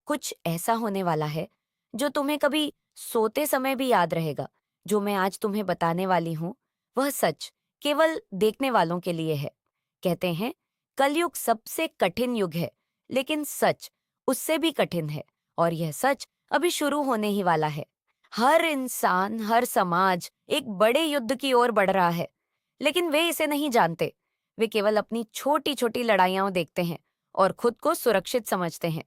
कुछ ऐसा होने वाला है जो तुम्हें कभी सोते समय भी याद रहेगा। जो मैं आज तुम्हें बताने वाली हूँ वह सच केवल देखने वालों के लिए है। कहते हैं कलयुग सबसे कठिन युग है, लेकिन सच उससे भी कठिन है। और यह सच अभी शुरू होने ही वाला है। हर इंसान, हर समाज एक बड़े युद्ध की ओर बढ़ रहा है, लेकिन वे इसे नहीं जानते। वे केवल अपनी छोटी छोटी लड़ाइयां देखते हैं और खुद को सुरक्षित समझते हैं।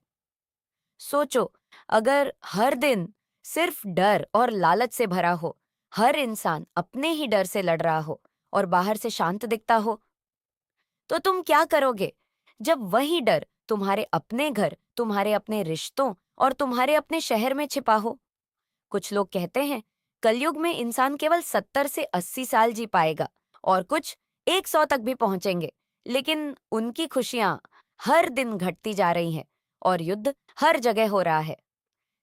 सोचो, अगर हर दिन सिर्फ डर और लालच से भरा हो, हर इंसान अपने ही डर से लड़ रहा हो और बाहर से शांत दिखता हो, तो तुम क्या करोगे जब वही डर तुम्हारे अपने घर, तुम्हारे अपने रिश्तों और तुम्हारे अपने शहर में छिपा हो? कुछ लोग कहते हैं कलयुग में इंसान केवल 70 से 80 साल जी पाएगा और कुछ 100 तक भी पहुंचेंगे, लेकिन उनकी खुशियां हर दिन घटती जा रही हैं और युद्ध हर जगह हो रहा है।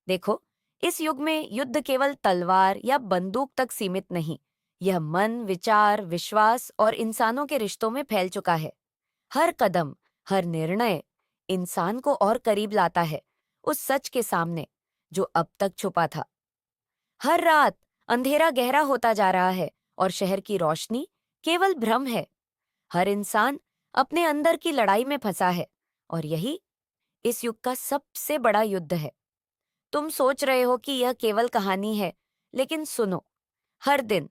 देखो, इस युग में युद्ध केवल तलवार या बंदूक तक सीमित नहीं, यह मन, विचार, विश्वास और इंसानों के रिश्तों में फैल चुका है। हर कदम, हर निर्णय इंसान को और करीब लाता है उस सच के सामने जो अब तक छुपा था। हर रात अंधेरा गहरा होता जा रहा है और शहर की रोशनी केवल भ्रम है। हर इंसान अपने अंदर की लड़ाई में फंसा है और यही इस युग का सबसे बड़ा युद्ध है। तुम सोच रहे हो कि यह केवल कहानी है, लेकिन सुनो, हर दिन,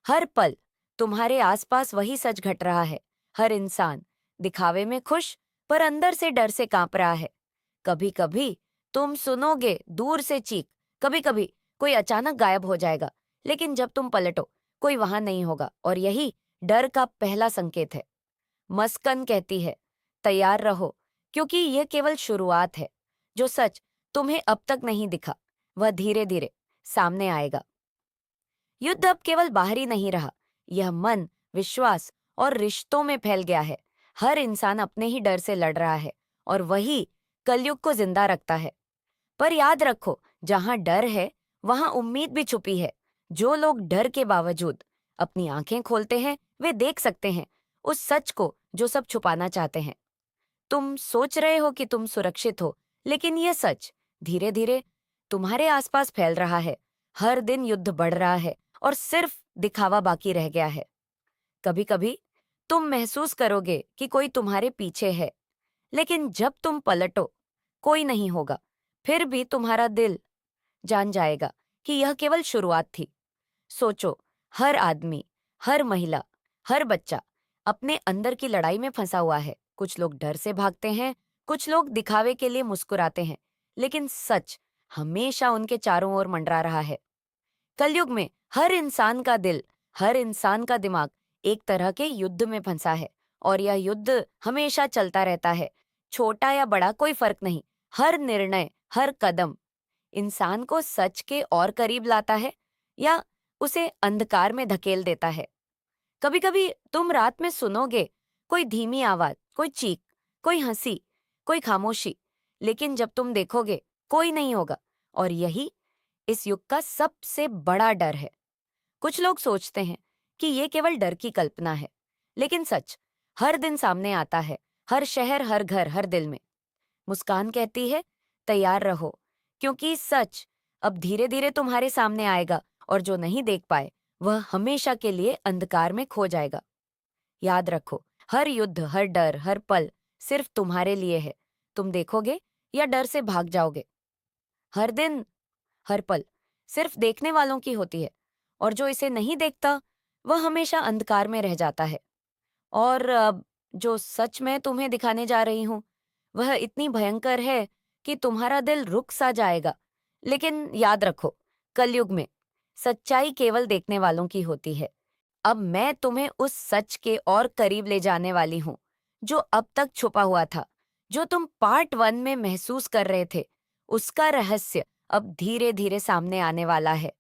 हर पल तुम्हारे आसपास वही सच घट रहा है। हर इंसान दिखावे में खुश पर अंदर से डर से कांप रहा है। कभी कभी तुम सुनोगे दूर से चीख, कभी कभी कोई अचानक गायब हो जाएगा, लेकिन जब तुम पलटो कोई वहां नहीं होगा और यही डर का पहला संकेत है। मस्कन कहती है तैयार रहो, क्योंकि यह केवल शुरुआत है। जो सच तुम्हें अब तक नहीं दिखा वह धीरे धीरे सामने आएगा। युद्ध अब केवल बाहरी नहीं रहा, यह मन, विश्वास और रिश्तों में फैल गया है। हर इंसान अपने ही डर से लड़ रहा है और वही कलयुग को जिंदा रखता है। पर याद रखो, जहां डर है वहां उम्मीद भी छुपी है। जो लोग डर के बावजूद अपनी आंखें खोलते हैं वे देख सकते हैं उस सच को जो सब छुपाना चाहते हैं। तुम सोच रहे हो कि तुम सुरक्षित हो, लेकिन यह सच धीरे धीरे तुम्हारे आसपास फैल रहा है। हर दिन युद्ध बढ़ रहा है और सिर्फ दिखावा बाकी रह गया है। कभी कभी तुम महसूस करोगे कि कोई तुम्हारे पीछे है, लेकिन जब तुम पलटो कोई नहीं होगा। फिर भी तुम्हारा दिल जान जाएगा कि यह केवल शुरुआत थी। सोचो, हर आदमी, हर महिला, हर बच्चा अपने अंदर की लड़ाई में फंसा हुआ है। कुछ लोग डर से भागते हैं, कुछ लोग दिखावे के लिए मुस्कुराते हैं, लेकिन सच हमेशा उनके चारों ओर मंडरा रहा है। कलयुग में हर इंसान का दिल, हर इंसान का दिमाग एक तरह के युद्ध में फंसा है और यह युद्ध हमेशा चलता रहता है। छोटा या बड़ा कोई फर्क नहीं, हर निर्णय, हर कदम इंसान को सच के और करीब लाता है या उसे अंधकार में धकेल देता है। कभी कभी तुम रात में सुनोगे कोई धीमी आवाज, कोई चीख, कोई हंसी, कोई खामोशी, लेकिन जब तुम देखोगे कोई नहीं होगा। और यही इस युग का सबसे बड़ा डर है। कुछ लोग सोचते हैं कि ये केवल डर की कल्पना है, लेकिन सच हर दिन सामने आता है, हर शहर, हर घर, हर दिल में। मुस्कान कहती है तैयार रहो, क्योंकि सच अब धीरे धीरे तुम्हारे सामने आएगा और जो नहीं देख पाए वह हमेशा के लिए अंधकार में खो जाएगा। याद रखो, हर युद्ध, हर डर, हर पल सिर्फ तुम्हारे लिए है। तुम देखोगे या डर से भाग जाओगे? हर दिन, हर पल सिर्फ देखने वालों की होती है और जो इसे नहीं देखता वह हमेशा अंधकार में रह जाता है। और जो सच मैं तुम्हें दिखाने जा रही हूँ वह इतनी भयंकर है कि तुम्हारा दिल रुक सा जाएगा। लेकिन याद रखो, कलयुग में सच्चाई केवल देखने वालों की होती है। अब मैं तुम्हें उस सच के और करीब ले जाने वाली हूँ जो अब तक छुपा हुआ था। जो तुम पार्ट 1 में महसूस कर रहे थे, उसका रहस्य अब धीरे धीरे सामने आने वाला है।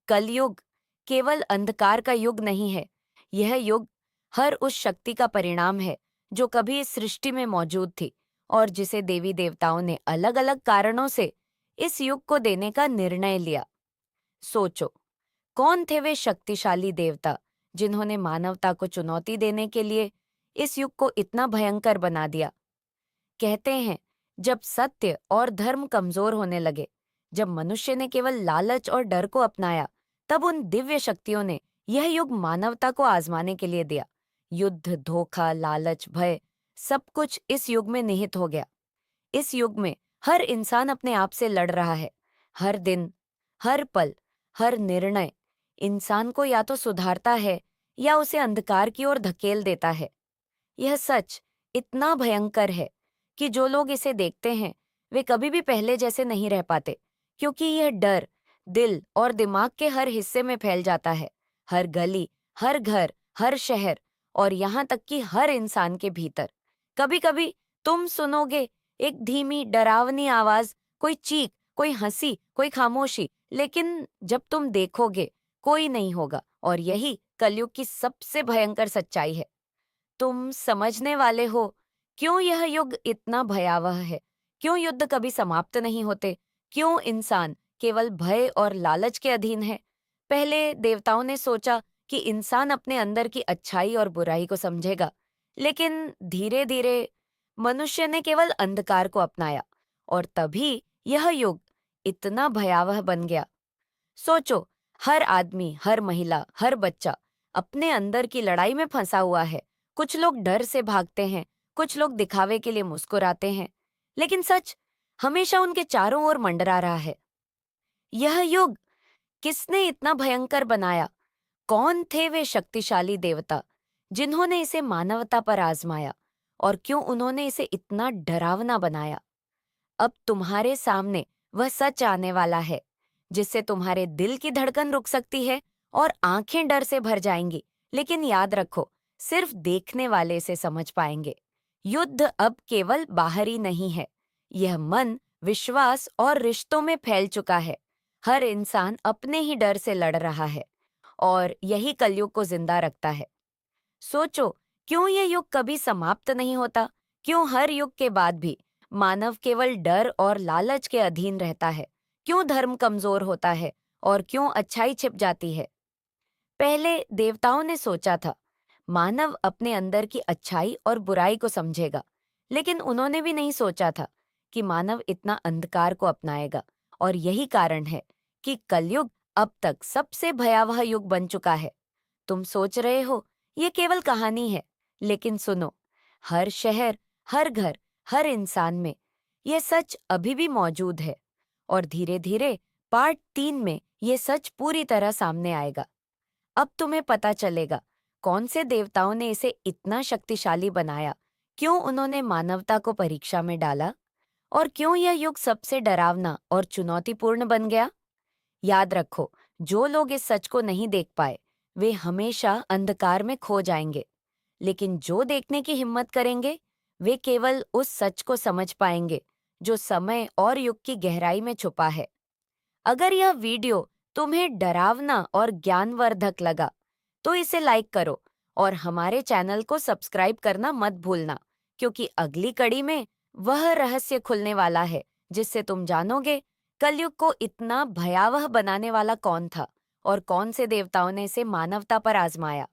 कलयुग केवल अंधकार का युग नहीं है, यह युग हर उस शक्ति का परिणाम है जो कभी इस सृष्टि में मौजूद थी और जिसे देवी देवताओं ने अलग अलग कारणों से इस युग को देने का निर्णय लिया। सोचो, कौन थे वे शक्तिशाली देवता जिन्होंने मानवता को चुनौती देने के लिए इस युग को इतना भयंकर बना दिया? कहते हैं जब सत्य और धर्म कमजोर होने लगे, जब मनुष्य ने केवल लालच और डर को अपनाया, तब उन दिव्य शक्तियों ने यह युग मानवता को आजमाने के लिए दिया। युद्ध, धोखा, लालच, भय, सब कुछ इस युग में निहित हो गया। इस युग में हर इंसान अपने आप से लड़ रहा है। हर दिन, हर पल, हर निर्णय इंसान को या तो सुधारता है या उसे अंधकार की ओर धकेल देता है। यह सच इतना भयंकर है कि जो लोग इसे देखते हैं वे कभी भी पहले जैसे नहीं रह पाते, क्योंकि यह डर दिल और दिमाग के हर हिस्से में फैल जाता है। हर गली, हर घर, हर शहर और यहाँ तक कि हर इंसान के भीतर। कभी कभी तुम सुनोगे एक धीमी डरावनी आवाज, कोई चीख, कोई हंसी, कोई खामोशी, लेकिन जब तुम देखोगे कोई नहीं होगा। और यही कलयुग की सबसे भयंकर सच्चाई है। तुम समझने वाले हो क्यों यह युग इतना भयावह है? क्यों युद्ध कभी समाप्त नहीं होते? क्यों इंसान केवल भय और लालच के अधीन है? पहले देवताओं ने सोचा कि इंसान अपने अंदर की अच्छाई और बुराई को समझेगा, लेकिन धीरे धीरे मनुष्य ने केवल अंधकार को अपनाया और तभी यह युग इतना भयावह बन गया। सोचो, हर आदमी, हर महिला, हर बच्चा अपने अंदर की लड़ाई में फंसा हुआ है। कुछ लोग डर से भागते हैं, कुछ लोग दिखावे के लिए मुस्कुराते हैं, लेकिन सच हमेशा उनके चारों ओर मंडरा रहा है। यह युग किसने इतना भयंकर बनाया? कौन थे वे शक्तिशाली देवता जिन्होंने इसे मानवता पर आजमाया? और क्यों उन्होंने इसे इतना डरावना बनाया? अब तुम्हारे सामने वह सच आने वाला है जिससे तुम्हारे दिल की धड़कन रुक सकती है और आंखें डर से भर जाएंगी। लेकिन याद रखो, सिर्फ देखने वाले इसे समझ पाएंगे। युद्ध अब केवल बाहरी नहीं है, यह मन, विश्वास और रिश्तों में फैल चुका है। हर इंसान अपने ही डर से लड़ रहा है और यही कलयुग को जिंदा रखता है। सोचो, क्यों ये युग कभी समाप्त नहीं होता? क्यों हर युग के बाद भी मानव केवल डर और लालच के अधीन रहता है? क्यों धर्म कमजोर होता है और क्यों अच्छाई छिप जाती है? पहले देवताओं ने सोचा था मानव अपने अंदर की अच्छाई और बुराई को समझेगा, लेकिन उन्होंने भी नहीं सोचा था कि मानव इतना अंधकार को अपनाएगा। और यही कारण है कि कलयुग अब तक सबसे भयावह युग बन चुका है। तुम सोच रहे हो ये केवल कहानी है, लेकिन सुनो, हर शहर, हर घर, हर इंसान में ये सच अभी भी मौजूद है। और धीरे धीरे पार्ट 3 में ये सच पूरी तरह सामने आएगा। अब तुम्हें पता चलेगा कौन से देवताओं ने इसे इतना शक्तिशाली बनाया, क्यों उन्होंने मानवता को परीक्षा में डाला और क्यों यह युग सबसे डरावना और चुनौतीपूर्ण बन गया। याद रखो, जो लोग इस सच को नहीं देख पाए वे हमेशा अंधकार में खो जाएंगे, लेकिन जो देखने की हिम्मत करेंगे वे केवल उस सच को समझ पाएंगे जो समय और युग की गहराई में छुपा है। अगर यह वीडियो तुम्हें डरावना और ज्ञानवर्धक लगा तो इसे लाइक करो और हमारे चैनल को सब्सक्राइब करना मत भूलना, क्योंकि अगली कड़ी में वह रहस्य खुलने वाला है जिससे तुम जानोगे कलयुग को इतना भयावह बनाने वाला कौन था और कौन से देवताओं ने इसे मानवता पर आजमाया।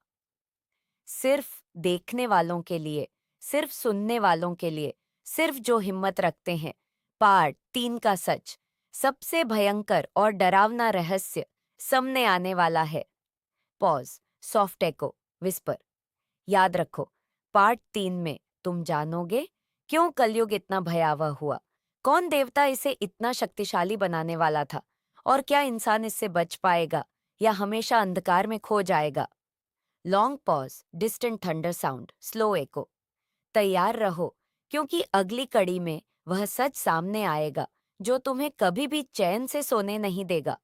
सिर्फ देखने वालों के लिए, सिर्फ सुनने वालों के लिए, सिर्फ जो हिम्मत रखते हैं। पार्ट 3 का सच, सबसे भयंकर और डरावना रहस्य सामने आने वाला है। पॉज, सॉफ्ट एको, विस्पर। याद रखो, पार्ट 3 में तुम जानोगे क्यों कलयुग इतना भयावह हुआ, कौन देवता इसे इतना शक्तिशाली बनाने वाला था और क्या इंसान इससे बच पाएगा या हमेशा अंधकार में खो जाएगा। Long pause, distant thunder sound, slow echo. तैयार रहो, क्योंकि अगली कड़ी में वह सच सामने आएगा जो तुम्हें कभी भी चैन से सोने नहीं देगा।